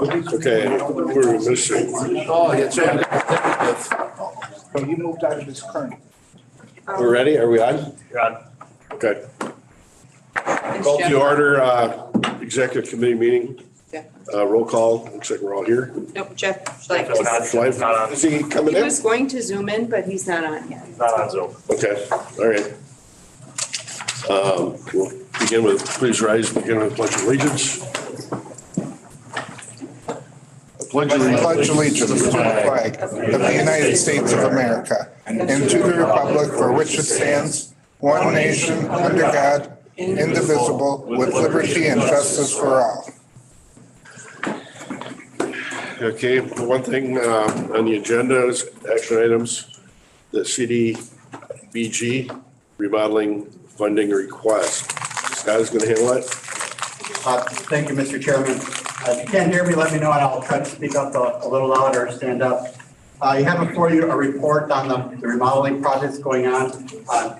Okay, we're missing. Oh, that's right. So you moved out of this current. We're ready? Are we on? You're on. Okay. Call to order, executive committee meeting. Yeah. Roll call. Looks like we're all here. Nope, Jeff Schleich. Schleif, is he coming He in? was going to zoom in, but he's not on yet. Not on Zoom. Okay, all right. We'll begin with, please rise, begin with pledge of allegiance. Pledge of allegiance. Pledge allegiance to the flag of the United States of America and to the republic for which it stands, one nation, under God, indivisible, with liberty and justice for all. Okay, one thing on the agenda is action items, the CDBG remodeling funding request. Scott is going to handle it. Thank you, Mr. Chairman. If you can't hear me, let me know and I'll try to speak up a little louder or stand up. You have before you a report on the remodeling projects going on.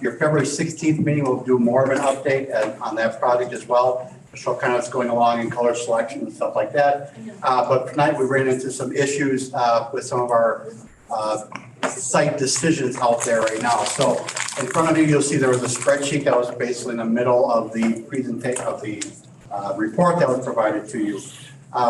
Your February 16th meeting will do more of an update on that project as well. Show kind of what's going along in color selection and stuff like that. But tonight we ran into some issues with some of our site decisions out there right now. So in front of you, you'll see there was a spreadsheet that was basically in the middle of the presentation of the report that was provided to you.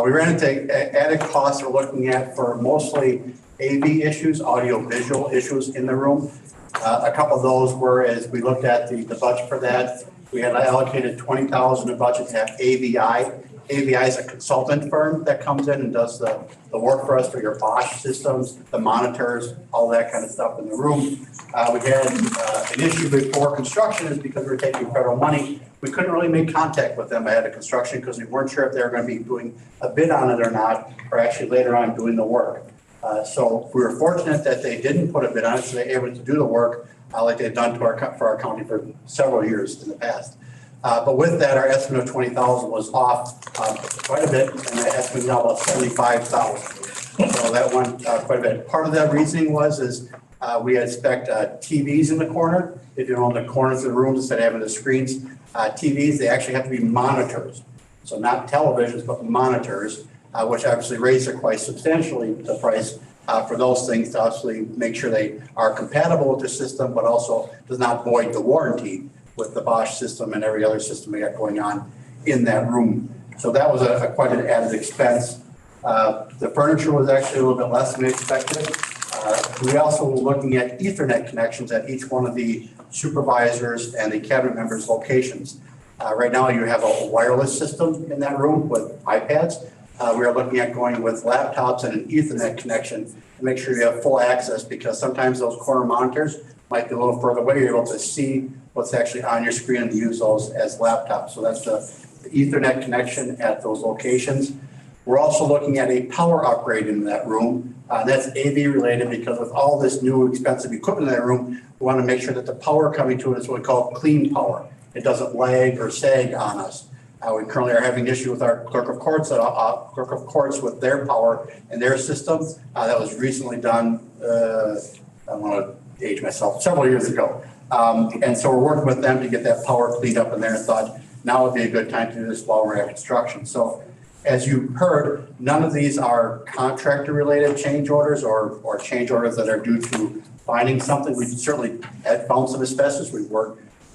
We ran into added costs we're looking at for mostly AV issues, audio visual issues in the room. A couple of those were, as we looked at the budget for that, we had allocated $20,000 in budget to have AVI. AVI is a consultant firm that comes in and does the work for us for your Bosch systems, the monitors, all that kind of stuff in the room. We had an issue before construction is because we were taking federal money. We couldn't really make contact with them ahead of construction because we weren't sure if they were going to be doing a bid on it or not, or actually later on doing the work. So we were fortunate that they didn't put a bid on it, so they were able to do the work like they've done for our county for several years in the past. But with that, our estimate of $20,000 was off quite a bit, and the estimate now about $75,000. So that went quite a bit. Part of that reasoning is we had spec'd TVs in the corner. If you're on the corners of the rooms instead of having the screens, TVs, they actually have to be monitors. So not televisions, but monitors, which obviously raised it quite substantially, the price for those things to obviously make sure they are compatible with the system, but also does not void the warranty with the Bosch system and every other system we got going on in that room. So that was quite an added expense. The furniture was actually a little bit less than we expected. We also were looking at Ethernet connections at each one of the supervisors and the cabinet members' locations. Right now you have a wireless system in that room with iPads. We are looking at going with laptops and an Ethernet connection to make sure you have full access, because sometimes those corner monitors might be a little further away. You're able to see what's actually on your screen and use those as laptops. So that's the Ethernet connection at those locations. We're also looking at a power upgrade in that room. That's AV related, because with all this new expensive equipment in that room, we want to make sure that the power coming to it is what we call clean power. It doesn't lag or sag on us. We currently are having an issue with our clerk of courts with their power and their system. That was recently done, I want to age myself, several years ago. And so we're working with them to get that power cleaned up in there, and thought now would be a good time to do this while we're at construction. So as you heard, none of these are contractor related change orders or change orders that are due to finding something. We certainly had found some asbestos.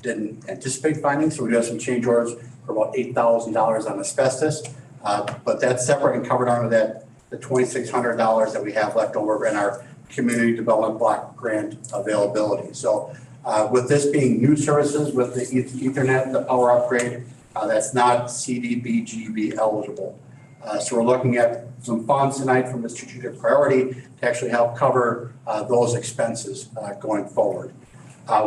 Didn't anticipate finding, so we have some change orders for about $8,000 on asbestos. But that's separate and covered under the $2,600 that we have left over in our community development block grant availability. So with this being new services with the Ethernet, the power upgrade, that's not CDBG eligible. So we're looking at some funds tonight from the strategic priority to actually help cover those expenses going forward.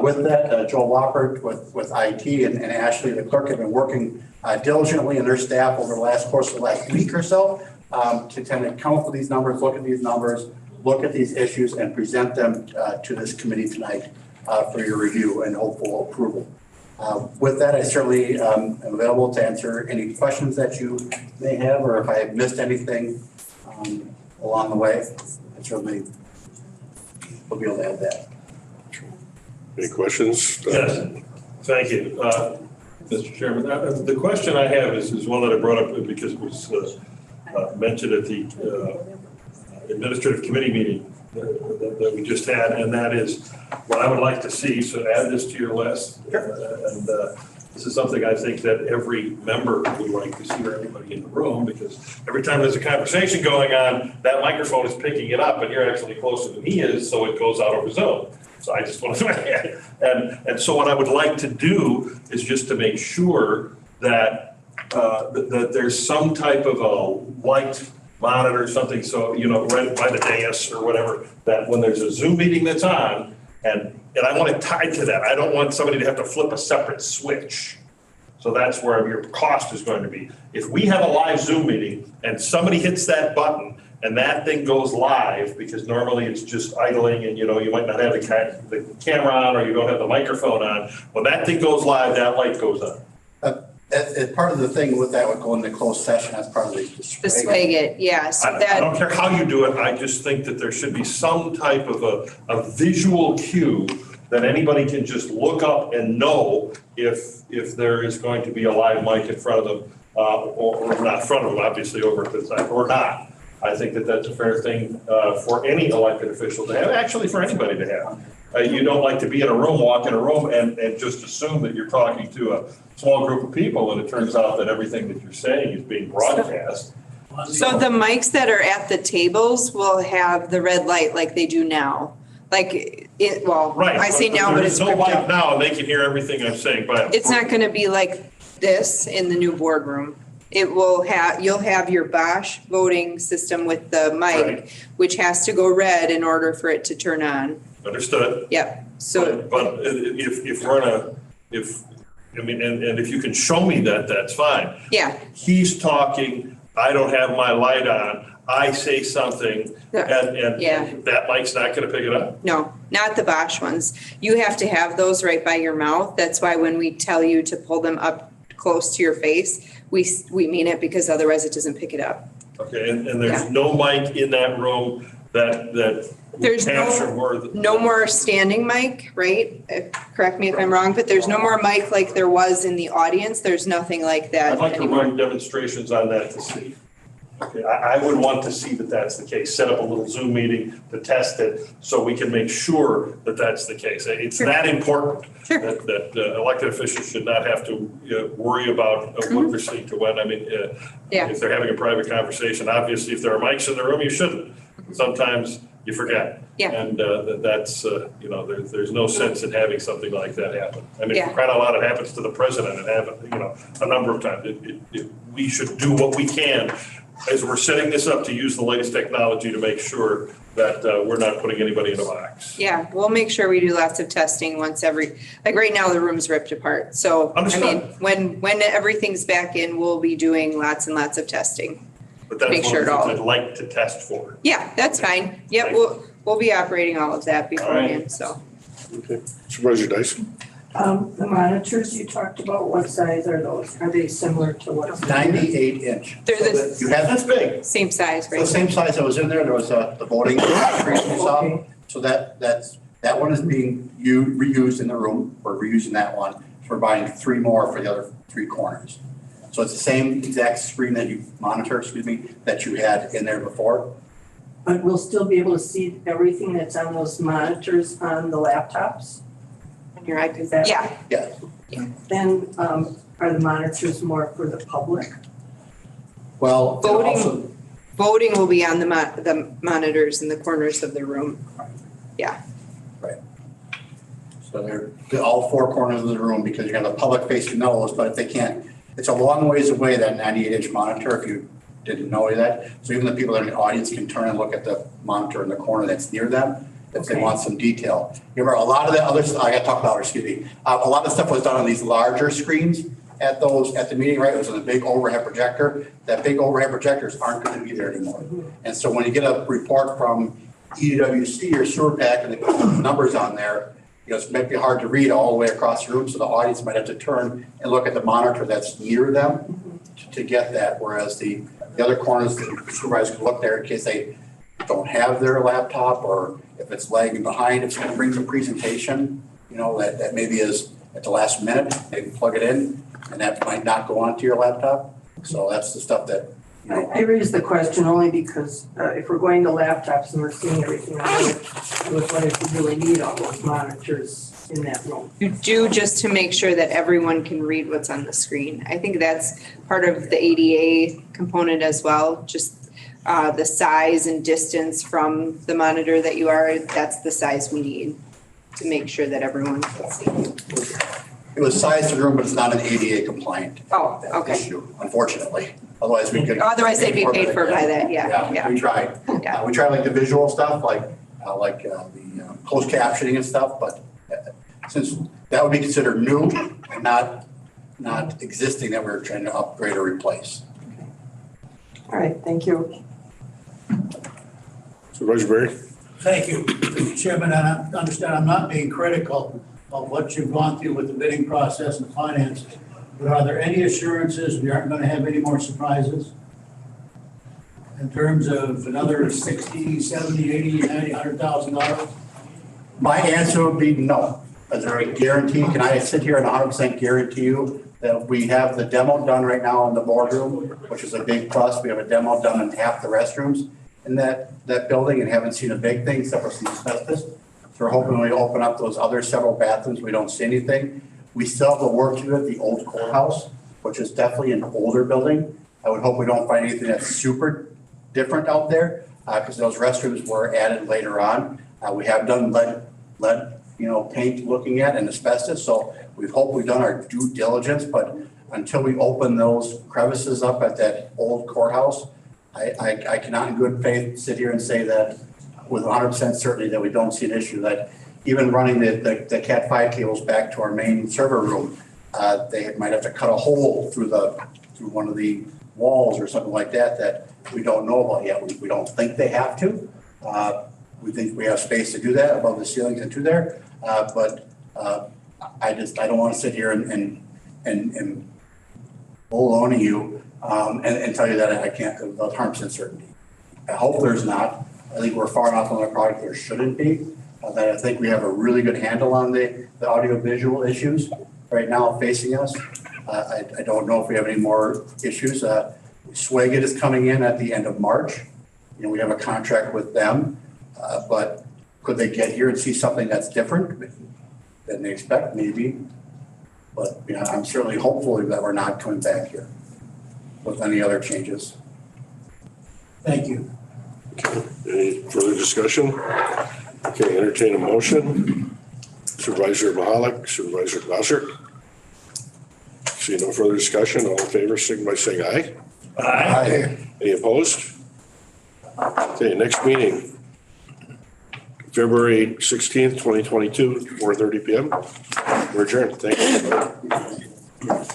With that, Joel Woppert with IT and Ashley, the clerk, have been working diligently, and their staff over the course of the last week or so to kind of come up with these numbers, look at these numbers, look at these issues, and present them to this committee tonight for your review and hopeful approval. With that, I certainly am available to answer any questions that you may have, or if I have missed anything along the way, I certainly will be able to add that. Any questions? Yes, thank you, Mr. Chairman. The question I have is one that I brought up because it was mentioned at the administrative committee meeting that we just had, and that is what I would like to see, so add this to your list. And this is something I think that every member would like to see, or everybody in the room, because every time there's a conversation going on, that microphone is picking it up, and you're actually closer than he is, so it goes out over Zoom. So I just want to, and so what I would like to do is just to make sure that that there's some type of a light monitor, something, so, you know, right by the dais or whatever, that when there's a Zoom meeting that's on, and I want it tied to that. I don't want somebody to have to flip a separate switch. So that's where your cost is going to be. If we have a live Zoom meeting and somebody hits that button and that thing goes live, because normally it's just idling and, you know, you might not have the camera on or you don't have the microphone on. When that thing goes live, that light goes on. As part of the thing with that would go into closed session as part of the. The Swagat, yeah, so I that, don't care how you do it, I just think that there should be some type of a visual cue that anybody can just look up and know if there is going to be a live mic in front of them, or not in front of them, obviously over to the side, or not. I think that that's a fair thing for any elected official to have, actually for anybody to have. You don't like to be in a room, walk in a room and just assume that you're talking to a small group of people, and it turns out that everything that you're saying is being broadcast. so the mics that are at the tables will have the red light like they do now. Like it, well, Right. I say now, but it's There's no crypto. light now, and they can hear everything I'm saying, but. It's not gonna be like this in the new boardroom. It will have, you'll have your Bosch voting system with the Right. mic, which has to go red in order for it to turn on. Understood. Yep, so, But if we're in a, I mean, and if you can show me that, that's fine. yeah, He's talking, I don't have my light on, I say something, and Yeah. that mic's not gonna pick it up? no, not the Bosch ones. You have to have those right by your mouth. That's why when we tell you to pull them up close to your face, we mean it, because otherwise it doesn't pick it up. Okay, and there's Yeah. no mic in that room that There's capture more of the. No more standing mic, right? Correct me if I'm wrong, but there's no more mic like there was in the audience. There's nothing like that I'd like to anymore. run demonstrations on that to see. Okay, I would want to see that that's the case, set up a little Zoom meeting to test it, so we can make sure that that's the case. It's Sure. that important Sure. that elected officials should not have to worry about what they're saying to when. I mean, Yeah. if they're having a private conversation, obviously, if there are mics in the room, you shouldn't. Sometimes you forget. Yeah. And that's, you know, there's no sense in having something like that happen. I mean, Yeah. quite a lot, it happens to the president, and happened, you know, a number of times. We should do what we can as we're setting this up to use the latest technology to make sure that we're not putting anybody in a box. Yeah, we'll make sure we do lots of testing once like right now, the room's ripped apart. So, I mean, Understood. when everything's back in, we'll be doing lots and lots of testing. But that's Make one sure of it the all- things I'd like to test for. Yeah, that's fine. Yep, we'll be operating all of that beforehand, so. Okay. Supervisor Dyson? The monitors you talked about, what size are those? Are they similar to what's? 98 inch. They're the- So that you have That's big. Same size, the right? same size that was in there. There was the voting screen you saw. Okay. So that one is being reused in the room. We're reusing that one. So we're buying 3 more for the other 3 corners. So it's the same exact screen that you monitor, that you had in there before. But we'll still be able to see everything that's on those monitors on the laptops? Your iPad. Is that- Yeah, Yeah. Then, are the monitors more for the public? Well, and Voting. also, voting will be on the monitors in the corners of the room. so they're all 4 corners of the room, because you have the public facing those, but if they can't, it's a long ways away, that 98 inch monitor, if you didn't know that. So even the people that are in the audience can turn and look at the monitor in the corner that's near them, if they Okay. want some detail. Remember, a lot of the other, I gotta talk louder, excuse me. A lot of stuff was done on these larger screens at the meeting, right? It was on a big overhead projector. That big overhead projectors aren't gonna be there anymore. And so when you get a report from EWC or Sewer Pack and they put the numbers on there, you know, it's might be hard to read all the way across the room, so the audience might have to turn and look at the monitor that's near them to get that, whereas the other corners, the supervisors can look there in case they don't have their laptop, or if it's lagging behind, if someone brings a presentation, you know, that maybe is at the last minute, they can plug it in, and that might not go onto your laptop. So that's the stuff that I raised the question only because if we're going to laptops and we're seeing everything on it, I was wondering if we really need all those monitors in that room. You do, just to make sure that everyone can read what's on the screen. I think that's part of the ADA component as well, just the size and distance from the monitor that you are, that's the size we need to make sure that everyone can see. It was sized to the room, but it's not an ADA compliant Oh, okay. issue, unfortunately. Otherwise, we could. Otherwise, they'd be paid for by that, yeah, Yeah, we tried. Yeah. We tried like the visual stuff, like the closed captioning and stuff, but since that would be considered new and not existing that we're trying to upgrade or replace. All right, thank you. Supervisor Berry? Thank you, Mr. Chairman, and I understand I'm not being critical of what you've gone through with the bidding process and finances, but are there any assurances we aren't going to have any more surprises? In terms of another 60, 70, 80, 90, $100,000? My answer would be no. Is there a guarantee? Can I sit here and 100% guarantee you that we have the demo done right now in the boardroom, which is a big plus. We have a demo done in half the restrooms in that building and haven't seen a big thing except for some asbestos. So we're hoping when we open up those other several bathrooms, we don't see anything. We still have the work to do at the old courthouse, which is definitely an older building. I would hope we don't find anything that's super different out there because those restrooms were added later on. We have done lead paint looking at and asbestos. So we hope we've done our due diligence, but until we open those crevices up at that old courthouse, I cannot in good faith sit here and say that with 100% certainty that we don't see an issue, that even running the Cat 5 cables back to our main server room, they might have to cut a hole through one of the walls or something like that we don't know about yet. We don't think they have to. We think we have space to do that above the ceilings and to there. But I don't want to sit here and baloney you and tell you that I can't with 100% certainty. I hope there's not. I think we're far enough on the product there shouldn't be. That I think we have a really good handle on the audio visual issues right now facing us. I don't know if we have any more issues. Swaggit is coming in at the end of March. We have a contract with them, but could they get here and see something that's different than they expect? Maybe. But I'm certainly hopeful that we're not coming back here with any other changes. Thank you. Okay, any further discussion? Okay, entertain a motion. Supervisor Mahalik, Supervisor Glasser. See no further discussion. All in favor, signify by saying aye. Aye. Any opposed? Okay, next meeting, February 16th, 2022, 4:30 PM. We're adjourned. Thank you.